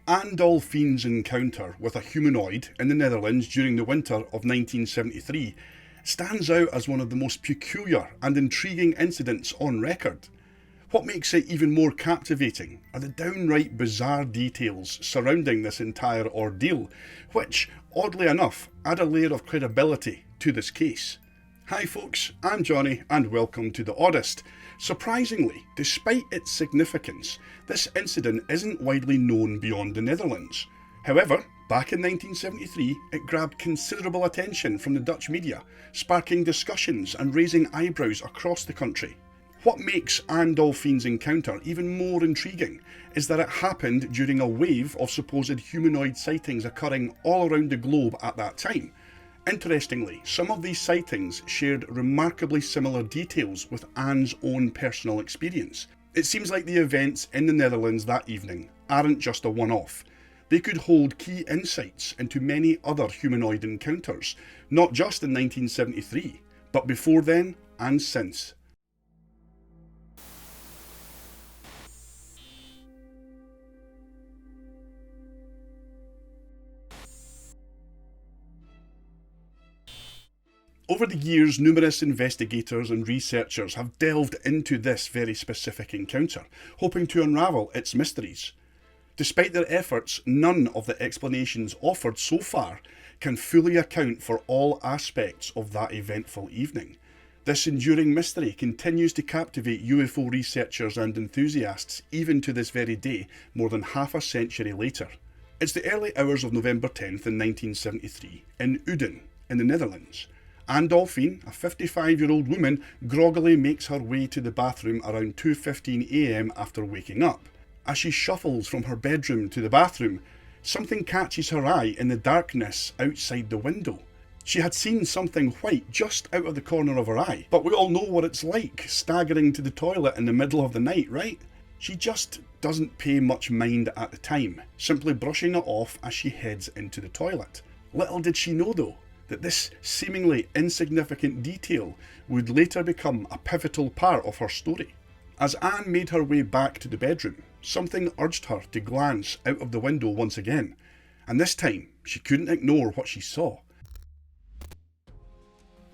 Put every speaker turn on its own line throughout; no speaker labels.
Ann Dolphine's encounter with a humanoid in the Netherlands during the winter of 1973 stands out as one of the most peculiar and intriguing incidents on record. What makes it even more captivating are the downright bizarre details surrounding this entire ordeal, which, oddly enough, add a layer of credibility to this case. Hi folks, I'm Johnny and welcome to The Oddest. Surprisingly, despite its significance, this incident isn't widely known beyond the Netherlands. However, back in 1973, it grabbed considerable attention from the Dutch media, sparking discussions and raising eyebrows across the country. What makes Ann Dolphine's encounter even more intriguing is that it happened during a wave of supposed humanoid sightings occurring all around the globe at that time. Interestingly, some of these sightings shared remarkably similar details with Ann's own personal experience. It seems like the events in the Netherlands that evening aren't just a one-off. They could hold key insights into many other humanoid encounters, not just in 1973, but before then and since. Over the years, numerous investigators and researchers have delved into this very specific encounter, hoping to unravel its mysteries. Despite their efforts, none of the explanations offered so far can fully account for all aspects of that eventful evening. This enduring mystery continues to captivate UFO researchers and enthusiasts even to this very day, more than half a century later. It's the early hours of November 10th in 1973 in Uden, in the Netherlands. Ann Dolphijn, a 55-year-old woman, groggily makes her way to the bathroom around 2:15 AM after waking up. As she shuffles from her bedroom to the bathroom, something catches her eye in the darkness outside the window. She had seen something white just out of the corner of her eye, but we all know what it's like staggering to the toilet in the middle of the night, right? She just doesn't pay much mind at the time, simply brushing it off as she heads into the toilet. Little did she know though, that this seemingly insignificant detail would later become a pivotal part of her story. As Ann made her way back to the bedroom, something urged her to glance out of the window once again, and this time she couldn't ignore what she saw.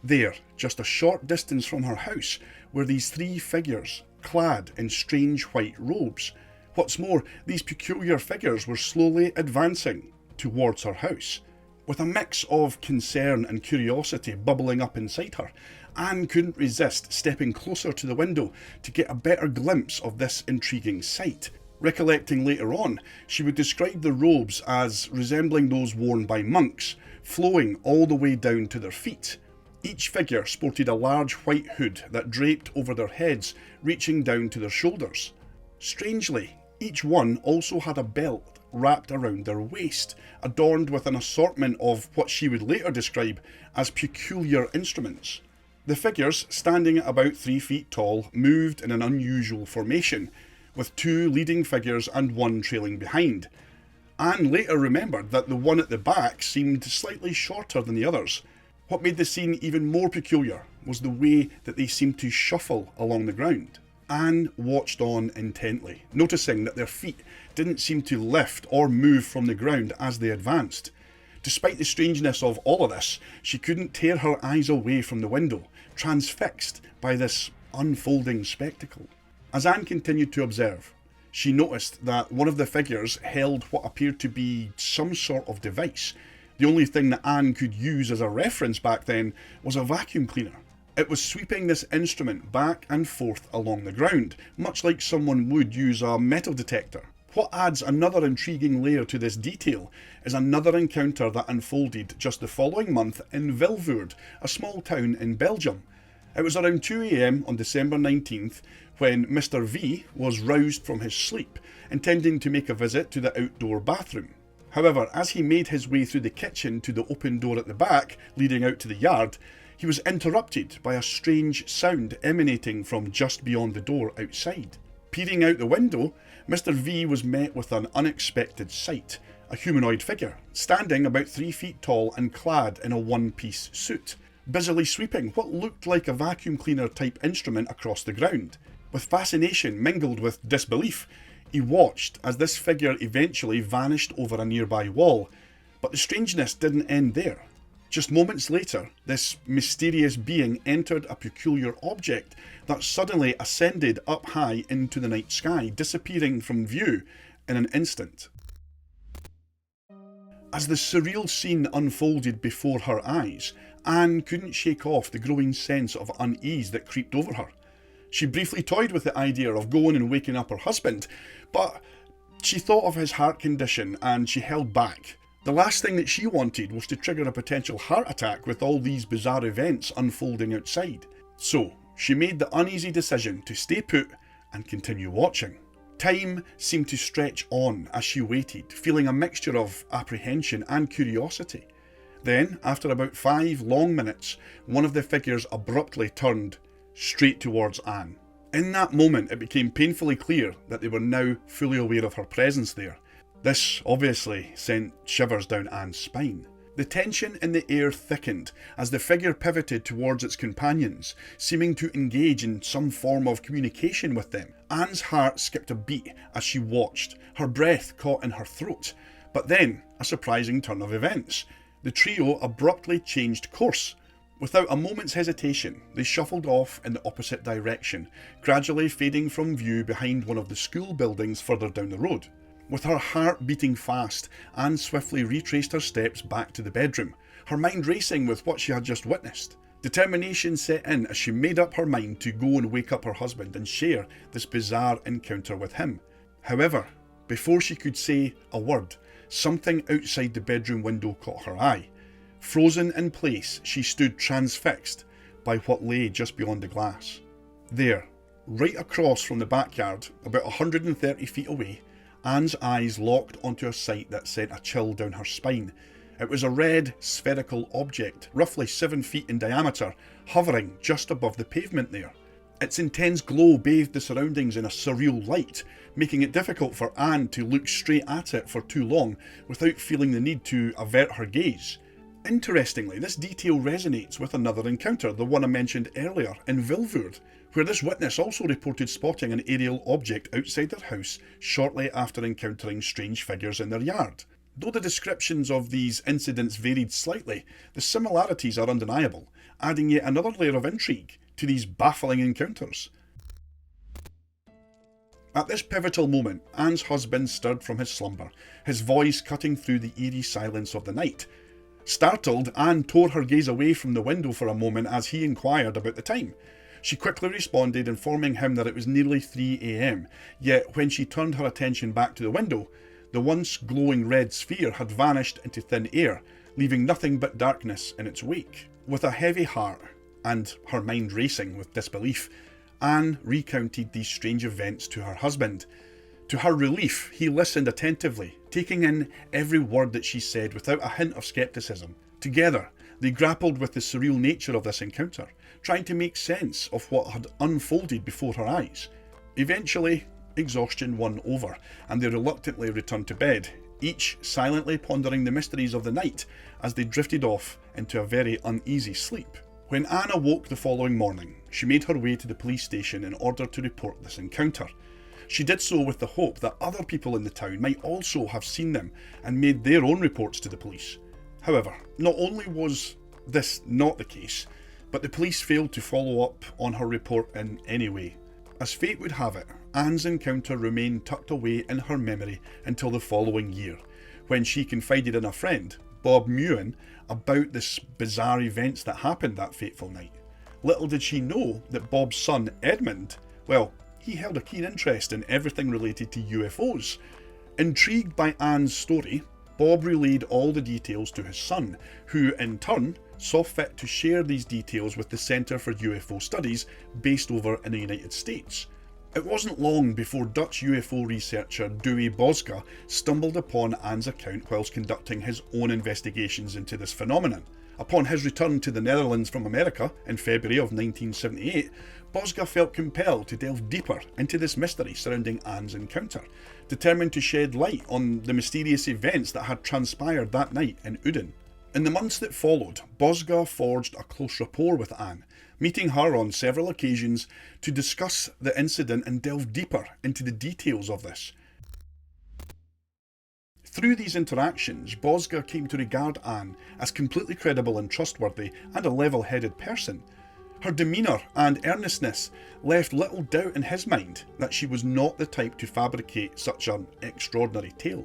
There, just a short distance from her house, were these three figures, clad in strange white robes. What's more, these peculiar figures were slowly advancing towards her house. With a mix of concern and curiosity bubbling up inside her, Ann couldn't resist stepping closer to the window to get a better glimpse of this intriguing sight. Recollecting later on, she would describe the robes as resembling those worn by monks, flowing all the way down to their feet. Each figure sported a large white hood that draped over their heads, reaching down to their shoulders. Strangely, each one also had a belt wrapped around their waist, adorned with an assortment of what she would later describe as peculiar instruments. The figures, standing at about 3 feet tall, moved in an unusual formation, with two leading figures and one trailing behind. Ann later remembered that the one at the back seemed slightly shorter than the others. What made the scene even more peculiar was the way that they seemed to shuffle along the ground. Ann watched on intently, noticing that their feet didn't seem to lift or move from the ground as they advanced. Despite the strangeness of all of this, she couldn't tear her eyes away from the window, transfixed by this unfolding spectacle. As Ann continued to observe, she noticed that one of the figures held what appeared to be some sort of device. The only thing that Ann could use as a reference back then was a vacuum cleaner. It was sweeping this instrument back and forth along the ground, much like someone would use a metal detector. What adds another intriguing layer to this detail is another encounter that unfolded just the following month in Vilvoorde, a small town in Belgium. It was around 2 AM on December 19th when Mr. V was roused from his sleep, intending to make a visit to the outdoor bathroom. However, as he made his way through the kitchen to the open door at the back, leading out to the yard, he was interrupted by a strange sound emanating from just beyond the door outside. Peering out the window, Mr. V was met with an unexpected sight, a humanoid figure, standing about 3 feet tall and clad in a one-piece suit, busily sweeping what looked like a vacuum cleaner type instrument across the ground. With fascination mingled with disbelief, He watched as this figure eventually vanished over a nearby wall, but the strangeness didn't end there. Just moments later, this mysterious being entered a peculiar object that suddenly ascended up high into the night sky, disappearing from view in an instant. As the surreal scene unfolded before her eyes, Anne couldn't shake off the growing sense of unease that creeped over her. She briefly toyed with the idea of going and waking up her husband, but she thought of his heart condition and she held back. The last thing that she wanted was to trigger a potential heart attack with all these bizarre events unfolding outside. So, she made the uneasy decision to stay put and continue watching. Time seemed to stretch on as she waited, feeling a mixture of apprehension and curiosity. Then, after about 5 long minutes, one of the figures abruptly turned straight towards Anne. In that moment, it became painfully clear that they were now fully aware of her presence there. This obviously sent shivers down Anne's spine. The tension in the air thickened as the figure pivoted towards its companions, seeming to engage in some form of communication with them. Anne's heart skipped a beat as she watched, her breath caught in her throat. But then, a surprising turn of events. The trio abruptly changed course. Without a moment's hesitation, they shuffled off in the opposite direction, gradually fading from view behind one of the school buildings further down the road. With her heart beating fast, Anne swiftly retraced her steps back to the bedroom, her mind racing with what she had just witnessed. Determination set in as she made up her mind to go and wake up her husband and share this bizarre encounter with him. However, before she could say a word, something outside the bedroom window caught her eye. Frozen in place, she stood transfixed by what lay just beyond the glass. There, right across from the backyard, about 130 feet away, Anne's eyes locked onto a sight that sent a chill down her spine. It was a red, spherical object, roughly 7 feet in diameter, hovering just above the pavement there. Its intense glow bathed the surroundings in a surreal light, making it difficult for Anne to look straight at it for too long without feeling the need to avert her gaze. Interestingly, this detail resonates with another encounter, the one I mentioned earlier in Vilvoorde, where this witness also reported spotting an aerial object outside their house shortly after encountering strange figures in their yard. Though the descriptions of these incidents varied slightly, the similarities are undeniable, adding yet another layer of intrigue to these baffling encounters. At this pivotal moment, Anne's husband stirred from his slumber, his voice cutting through the eerie silence of the night. Startled, Anne tore her gaze away from the window for a moment as he inquired about the time. She quickly responded, informing him that it was nearly 3 a.m, yet when she turned her attention back to the window, the once glowing red sphere had vanished into thin air, leaving nothing but darkness in its wake. With a heavy heart, and her mind racing with disbelief, Anne recounted these strange events to her husband. To her relief, he listened attentively, taking in every word that she said without a hint of scepticism. Together, they grappled with the surreal nature of this encounter, trying to make sense of what had unfolded before her eyes. Eventually, exhaustion won over, and they reluctantly returned to bed, each silently pondering the mysteries of the night as they drifted off into a very uneasy sleep. When Anne awoke the following morning, she made her way to the police station in order to report this encounter. She did so with the hope that other people in the town might also have seen them and made their own reports to the police. However, not only was this not the case, but the police failed to follow up on her report in any way. As fate would have it, Anne's encounter remained tucked away in her memory until the following year, when she confided in a friend, Bob Mewen, about the bizarre events that happened that fateful night. Little did she know that Bob's son, Edmund, well, he held a keen interest in everything related to UFOs. Intrigued by Anne's story, Bob relayed all the details to his son, who in turn saw fit to share these details with the Centre for UFO Studies based over in the United States. It wasn't long before Dutch UFO researcher Douwe Boska stumbled upon Anne's account whilst conducting his own investigations into this phenomenon. Upon his return to the Netherlands from America in February of 1978, Boska felt compelled to delve deeper into this mystery surrounding Anne's encounter, determined to shed light on the mysterious events that had transpired that night in Uden. In the months that followed, Boska forged a close rapport with Anne, meeting her on several occasions to discuss the incident and delve deeper into the details of this. Through these interactions, Bosga came to regard Ann as completely credible and trustworthy and a level-headed person. Her demeanour and earnestness left little doubt in his mind that she was not the type to fabricate such an extraordinary tale.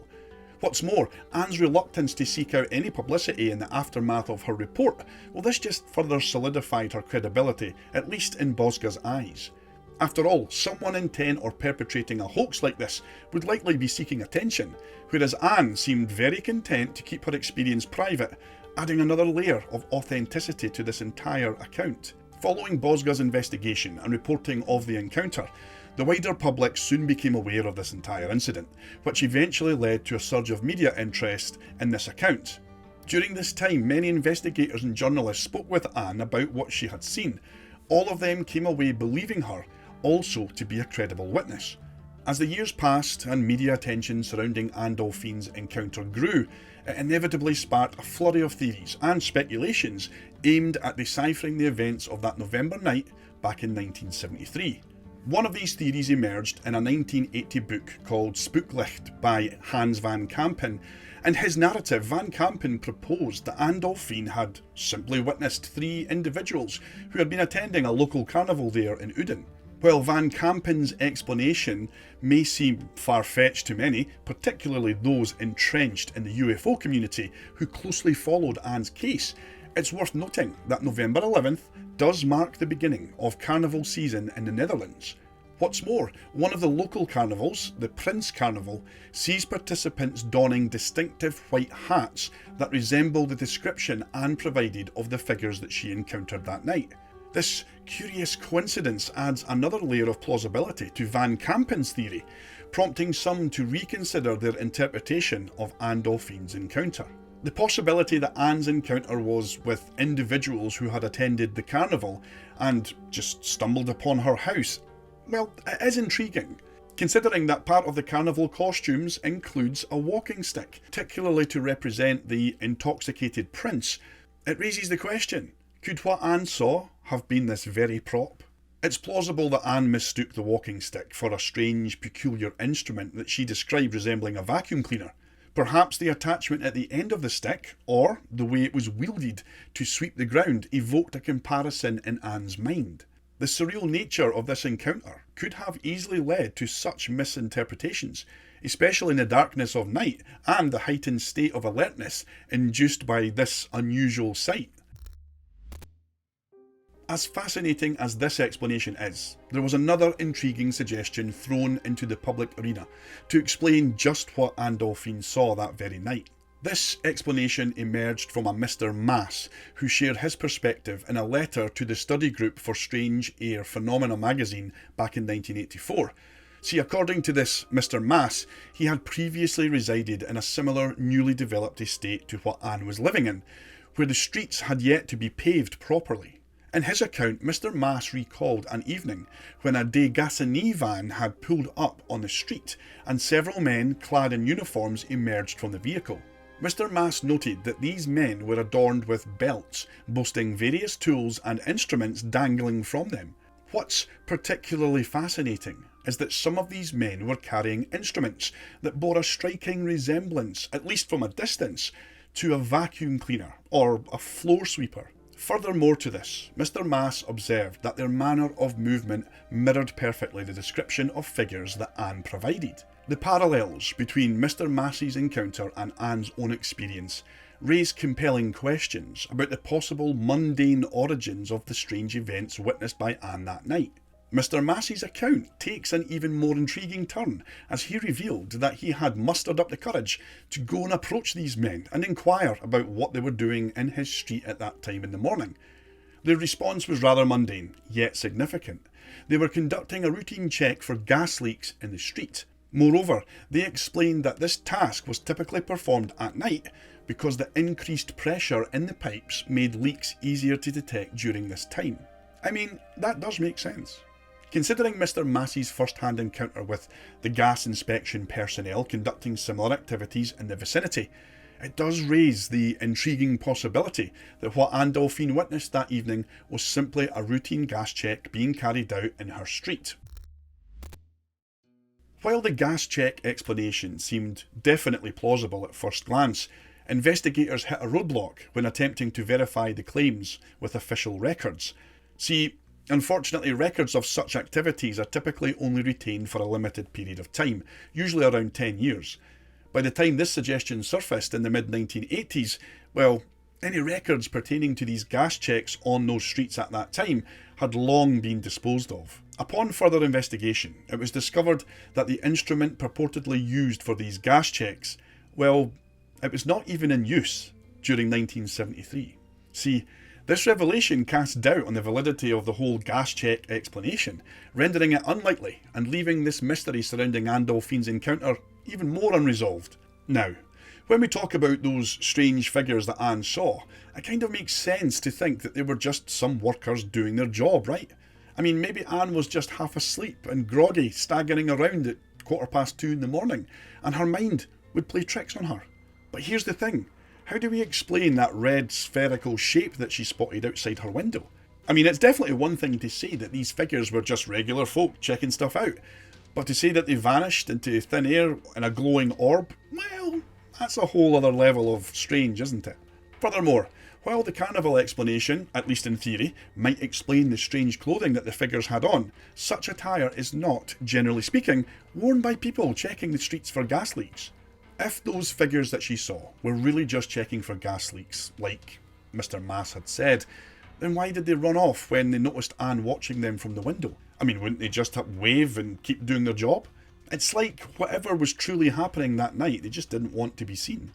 What's more, Ann's reluctance to seek out any publicity in the aftermath of her report, well, this just further solidified her credibility, at least in Bosga's eyes. After all, someone intent or perpetrating a hoax like this would likely be seeking attention, whereas Ann seemed very content to keep her experience private, adding another layer of authenticity to this entire account. Following Bosga's investigation and reporting of the encounter, the wider public soon became aware of this entire incident, which eventually led to a surge of media interest in this account. During this time, many investigators and journalists spoke with Ann about what she had seen. All of them came away believing her also to be a credible witness. As the years passed and media attention surrounding Ann Dolphijn's encounter grew, it inevitably sparked a flurry of theories and speculations aimed at deciphering the events of that November night back in 1973. One of these theories emerged in a 1980 book called Spooklicht by Hans van Kampen. In his narrative, Van Kampen proposed that Ann Dolphijn had simply witnessed 3 individuals who had been attending a local carnival there in Uden. While Van Kampen's explanation may seem far-fetched to many, particularly those entrenched in the UFO community who closely followed Ann's case, it's worth noting that November 11th does mark the beginning of carnival season in the Netherlands. What's more, one of the local carnivals, the Prince Carnival, sees participants donning distinctive white hats that resemble the description Ann provided of the figures that she encountered that night. This curious coincidence adds another layer of plausibility to Van Kampen's theory, prompting some to reconsider their interpretation of Ann Dolphijn's encounter. The possibility that Ann's encounter was with individuals who had attended the carnival and just stumbled upon her house, well, it is intriguing, considering that part of the carnival costumes includes a walking stick, particularly to represent the intoxicated prince. It raises the question, could what Ann saw have been this very prop? It's plausible that Ann mistook the walking stick for a strange, peculiar instrument that she described resembling a vacuum cleaner. Perhaps the attachment at the end of the stick, or the way it was wielded to sweep the ground, evoked a comparison in Ann's mind. The surreal nature of this encounter could have easily led to such misinterpretations, especially in the darkness of night and the heightened state of alertness induced by this unusual sight. As fascinating as this explanation is, there was another intriguing suggestion thrown into the public arena to explain just what Ann Dolphijn saw that very night. This explanation emerged from a Mr. Maas, who shared his perspective in a letter to the study group for Strange Air Phenomena magazine back in 1984. See, according to this Mr. Maas, he had previously resided in a similar newly developed estate to what Ann was living in, where the streets had yet to be paved properly. In his account, Mr. Maas recalled an evening when a De Gassenie van had pulled up on the street and several men clad in uniforms emerged from the vehicle. Mr. Maas noted that these men were adorned with belts, boasting various tools and instruments dangling from them. What's particularly fascinating is that some of these men were carrying instruments that bore a striking resemblance, at least from a distance, to a vacuum cleaner or a floor sweeper. Furthermore to this, Mr. Maas observed that their manner of movement mirrored perfectly the description of figures that Ann provided. The parallels between Mr. Maas's encounter and Ann's own experience raise compelling questions about the possible mundane origins of the strange events witnessed by Ann that night. Mr. Maas's account takes an even more intriguing turn as he revealed that he had mustered up the courage to go and approach these men and inquire about what they were doing in his street at that time in the morning. Their response was rather mundane, yet significant. They were conducting a routine check for gas leaks in the street. Moreover, they explained that this task was typically performed at night because the increased pressure in the pipes made leaks easier to detect during this time. I mean, that does make sense. Considering Mr. Maas's first-hand encounter with the gas inspection personnel conducting similar activities in the vicinity, it does raise the intriguing possibility that what Ann Dolphijn witnessed that evening was simply a routine gas check being carried out in her street. While the gas check explanation seemed definitely plausible at first glance, investigators hit a roadblock when attempting to verify the claims with official records. See, unfortunately, records of such activities are typically only retained for a limited period of time, usually around 10 years. By the time this suggestion surfaced in the mid-1980s, well, any records pertaining to these gas checks on those streets at that time had long been disposed of. Upon further investigation, it was discovered that the instrument purportedly used for these gas checks, well, it was not even in use during 1973. See, this revelation cast doubt on the validity of the whole gas check explanation, rendering it unlikely and leaving this mystery surrounding Ann Dolphijn's encounter even more unresolved. Now, when we talk about those strange figures that Ann saw, it kind of makes sense to think that they were just some workers doing their job, right? I mean, maybe Ann was just half asleep and groggy, staggering around at 2:15 in the morning, and her mind would play tricks on her. But here's the thing, how do we explain that red spherical shape that she spotted outside her window? I mean, it's definitely one thing to say that these figures were just regular folk checking stuff out, but to say that they vanished into thin air in a glowing orb, well, that's a whole other level of strange, isn't it? Furthermore, while the carnival explanation, at least in theory, might explain the strange clothing that the figures had on, such attire is not, generally speaking, worn by people checking the streets for gas leaks. If those figures that she saw were really just checking for gas leaks, like Mr. Mass had said, then why did they run off when they noticed Ann watching them from the window? I mean, wouldn't they just wave and keep doing their job? It's like whatever was truly happening that night, they just didn't want to be seen.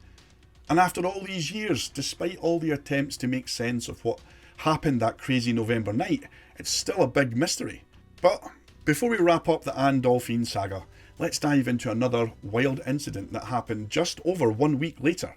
And after all these years, despite all the attempts to make sense of what happened that crazy November night, it's still a big mystery. But before we wrap up the Ann Dolphijn saga, let's dive into another wild incident that happened just over 1 week later.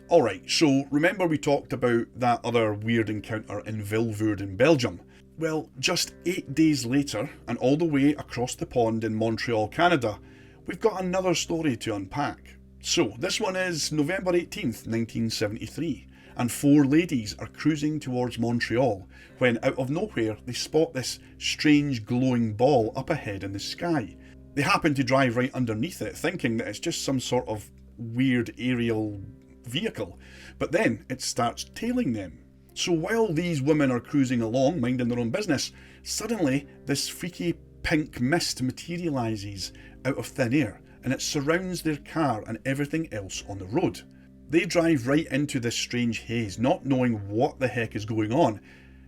Alright, so remember we talked about that other weird encounter in Vilvoorde in Belgium? Well, just 8 days later, and all the way across the pond in Montreal, Canada, we've got another story to unpack. So, this one is November 18th, 1973, and 4 ladies are cruising towards Montreal when out of nowhere they spot this strange glowing ball up ahead in the sky. They happen to drive right underneath it, thinking that it's just some sort of weird aerial vehicle, but then it starts tailing them. So while these women are cruising along, minding their own business, suddenly this freaky pink mist materialises out of thin air, and it surrounds their car and everything else on the road. They drive right into this strange haze, not knowing what the heck is going on,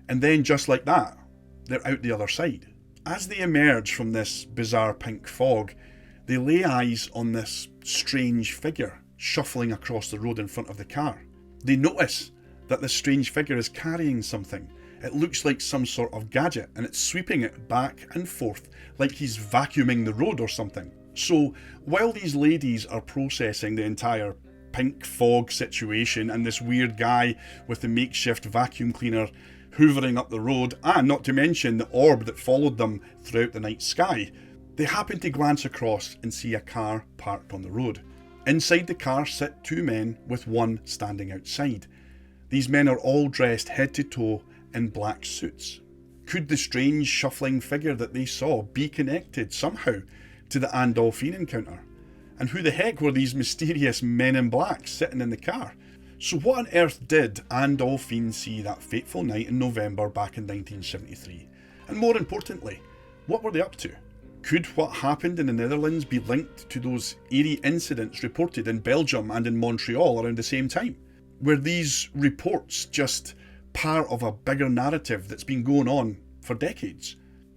and then just like that, they're out the other side. As they emerge from this bizarre pink fog, they lay eyes on this strange figure shuffling across the road in front of the car. They notice that this strange figure is carrying something. It looks like some sort of gadget, and it's sweeping it back and forth like he's vacuuming the road or something. So while these ladies are processing the entire pink fog situation and this weird guy with the makeshift vacuum cleaner hoovering up the road, and not to mention the orb that followed them throughout the night sky, they happen to glance across and see a car parked on the road. Inside the car sit 2 men with one standing outside. These men are all dressed head to toe in black suits. Could the strange shuffling figure that they saw be connected somehow to the Ann Dolphijn encounter? And who the heck were these mysterious men in black sitting in the car? So what on earth did Ann Dolphijn see that fateful night in November back in 1973? And more importantly, what were they up to? Could what happened in the Netherlands be linked to those eerie incidents reported in Belgium and in Montreal around the same time? Were these reports just part of a bigger narrative that's been going on for decades?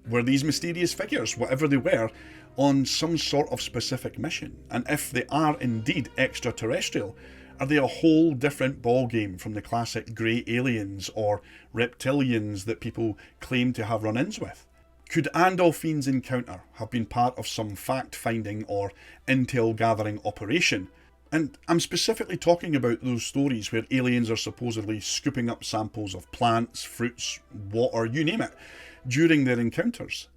Were these mysterious figures, whatever they were, on some sort of specific mission? And if they are indeed extraterrestrial, are they a whole different ballgame from the classic grey aliens or reptilians that people claim to have run-ins with? Could Ann Dolphijn's encounter have been part of some fact-finding or intel-gathering operation? And I'm specifically talking about those stories where aliens are supposedly scooping up samples of plants, fruits, water, you name it, during their encounters.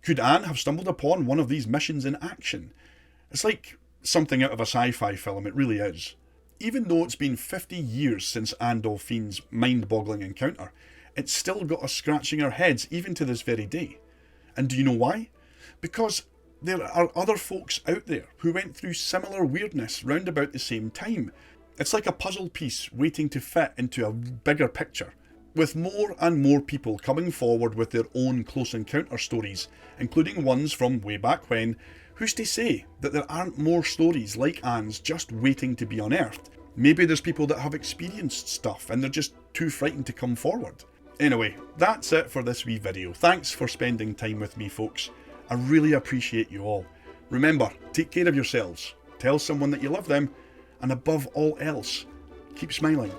Could Ann have stumbled upon one of these missions in action? It's like something out of a sci-fi film, it really is. Even though it's been 50 years since Ann Dolphijn's mind-boggling encounter, it's still got us scratching our heads even to this very day. And do you know why? because there are other folks out there who went through similar weirdness round about the same time. It's like a puzzle piece waiting to fit into a bigger picture, with more and more people coming forward with their own close encounter stories, including ones from way back when. Who's to say that there aren't more stories like Ann's just waiting to be unearthed? Maybe there's people that have experienced stuff and they're just too frightened to come forward. Anyway, that's it for this wee video. Thanks for spending time with me, folks. I really appreciate you all. Remember, take care of yourselves, tell someone that you love them, and above all else, keep smiling.